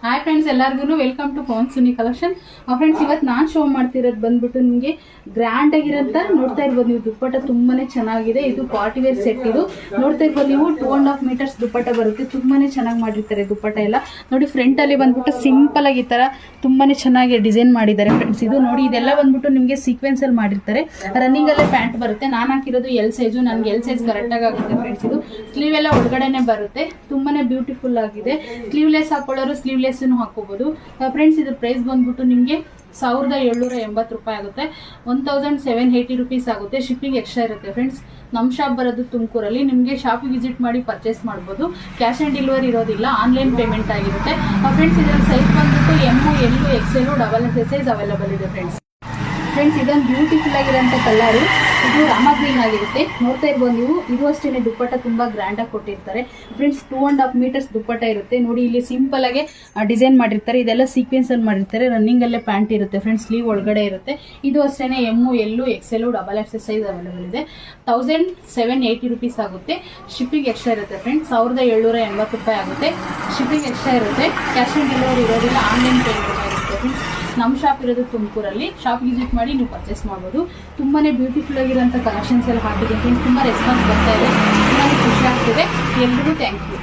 Hi friends, ಎಲ್ಲರಿಗೂ welcome to Pavan Suni collection. Friends, ಇವತ್ತು ನಾನು ಶೋ ಮಾಡ್ತಿರೋದು ಬಂದ್ಬಿಟ್ಟು ನಿಮಗೆ ಗ್ರ್ಯಾಂಡ್ ಆಗಿರಂತ ನೋಡ್ತಾ ಇರ್ಬೋದು ನೀವು. ದುಪ್ಪಟ್ಟ ತುಂಬಾನೇ ಚೆನ್ನಾಗಿದೆ. ಇದು ಪಾರ್ಟಿ ವೇರ್ ಸೆಟ್. ಇದು ನೋಡ್ತಾ ಇರ್ಬೋದು ನೀವು. 2.5 ಮೀಟರ್ಸ್ ದುಪ್ಪಟ್ಟ ಬರುತ್ತೆ. ತುಂಬಾನೇ ಚೆನ್ನಾಗಿ ಮಾಡಿರ್ತಾರೆ ದುಪ್ಪಟ್ಟ ಎಲ್ಲ. ನೋಡಿ, ಫ್ರಂಟ್ ಅಲ್ಲಿ ಬಂದ್ಬಿಟ್ಟು ಸಿಂಪಲ್ ಆಗಿ ಈ ತರ ತುಂಬಾನೇ ಚೆನ್ನಾಗಿ ಡಿಸೈನ್ ಮಾಡಿದ್ದಾರೆ ಫ್ರೆಂಡ್ಸ್. ಇದು ನೋಡಿ, ಇದೆಲ್ಲ ಬಂದ್ಬಿಟ್ಟು ನಿಮಗೆ ಸೀಕ್ವೆನ್ಸ್ ಅಲ್ಲಿ ಮಾಡಿರ್ತಾರೆ. ರನ್ನಿಂಗ್ ಅಲ್ಲೇ ಪ್ಯಾಂಟ್ ಬರುತ್ತೆ. ನಾನು ಹಾಕಿರೋದು ಎಲ್ ಸೈಜು. ನನಗೆ ಎಲ್ ಸೈಜ್ ಕರೆಕ್ಟ್ ಆಗುತ್ತೆ ಫ್ರೆಂಡ್ಸ್. ಇದು ಸ್ಲೀವ್ ಎಲ್ಲ ಒಳಗಡೆನೆ ಬರುತ್ತೆ. ತುಂಬಾನೇ ಬ್ಯೂಟಿಫುಲ್ ಆಗಿದೆ. ಸ್ಲೀವ್ಲೆಸ್ ಹಾಕೊಳ್ಳೋರು ಸ್ಲೀವ್ಲೆಸ್ ಹಾಕೋಬಹುದು ಫ್ರೆಂಡ್ಸ್. ಇದ್ರ ಪ್ರೈಸ್ ಬಂದ್ಬಿಟ್ಟು ನಿಮಗೆ 1780 ರೂಪಾಯಿ ಆಗುತ್ತೆ. 1780 ರುಪೀಸ್ ಆಗುತ್ತೆ. ಶಿಪ್ಪಿಂಗ್ ಎಕ್ಸ್ಟ್ರಾ ಇರುತ್ತೆ ಫ್ರೆಂಡ್ಸ್. ನಮ್ಮ ಶಾಪ್ ಬರೋದು ತುಮಕೂರಲ್ಲಿ. ನಿಮಗೆ ಶಾಪಿಗೆ ವಿಸಿಟ್ ಮಾಡಿ ಪರ್ಚೇಸ್ ಮಾಡ್ಬೋದು. ಕ್ಯಾಶ್ ಆನ್ ಡೆಲಿವರಿ ಇರೋದಿಲ್ಲ, ಆನ್ಲೈನ್ ಪೇಮೆಂಟ್ ಆಗಿರುತ್ತೆ ಫ್ರೆಂಡ್ಸ್. ಇದರಲ್ಲಿ ಸೈಜ್ ಬಂದ್ಬಿಟ್ಟು M, L, XL, double X size available ಇದೆ ಫ್ರೆಂಡ್ಸ್. ಇದೊಂದು ಬ್ಯೂಟಿಫುಲ್ ಆಗಿರೋಂಥ ಕಲರು. ಇದು ರಾಮ ಗ್ರೀನ್ ಆಗಿರುತ್ತೆ. ನೋಡ್ತಾ ಇರ್ಬೋದು ನೀವು. ಇದು ಅಷ್ಟೇ ದುಪ್ಪಟ್ಟ ತುಂಬಾ ಗ್ರ್ಯಾಂಡ್ ಆಗಿ ಕೊಟ್ಟಿರ್ತಾರೆ ಫ್ರೆಂಡ್ಸ್. 2.5 ಮೀಟರ್ಸ್ ದುಪ್ಪಟ್ಟ ಇರುತ್ತೆ. ನೋಡಿ, ಇಲ್ಲಿ ಸಿಂಪಲ್ ಆಗಿ ಡಿಸೈನ್ ಮಾಡಿರ್ತಾರೆ. ಇದೆಲ್ಲ ಸೀಕ್ವೆನ್ಸ್ ಅಲ್ಲಿ ಮಾಡಿರ್ತಾರೆ. ರನ್ನಿಂಗ್ ಅಲ್ಲೇ ಪ್ಯಾಂಟ್ ಇರುತ್ತೆ ಫ್ರೆಂಡ್ಸ್. ಸ್ಲೀವ್ ಒಳಗಡೆ ಇರುತ್ತೆ. ಇದು ಅಷ್ಟೇ M, L, XL, double X size available ಇದೆ. 1780 ರುಪೀಸ್ ಆಗುತ್ತೆ. ಶಿಪ್ಪಿಂಗ್ ಎಕ್ಸ್ಟ್ರಾ ಇರುತ್ತೆ ಫ್ರೆಂಡ್ಸ್. 1780 ರೂಪಾಯಿ ಆಗುತ್ತೆ. ಶಿಪ್ಪಿಂಗ್ ಎಕ್ಸ್ಟ್ರಾ ಇರುತ್ತೆ. ಕ್ಯಾಶ್ ಆನ್ ಡೆಲಿವರಿ ಇರೋದಿಲ್ಲ, ಆನ್ಲೈನ್ ಪೇಮೆಂಟ್ ಇರುತ್ತೆ ಫ್ರೆಂಡ್ಸ್. ನಮ್ಮ ಶಾಪ್ ಇರೋದು ತುಮಕೂರಲ್ಲಿ. ಶಾಪ್ ವಿಸಿಟ್ ಮಾಡಿ ನೀವು ಪರ್ಚೇಸ್ ಮಾಡ್ಬೋದು. ತುಂಬಾನೇ ಬ್ಯೂಟಿಫುಲ್ ಆಗಿರೋಂಥ ಕಲೆಕ್ಷನ್ಸ್ ಎಲ್ಲ ಹಾಕಿದ್ದೀನಿ ಫ್ರೆಂಡ್ಸ್. ತುಂಬ ರೆಸ್ಪಾನ್ಸ್ ಬರ್ತಾ ಇದೆ. ತುಂಬಾ ಖುಷಿ ಆಗ್ತಿದೆ. ಎಲ್ರಿಗೂ ಥ್ಯಾಂಕ್ ಯು.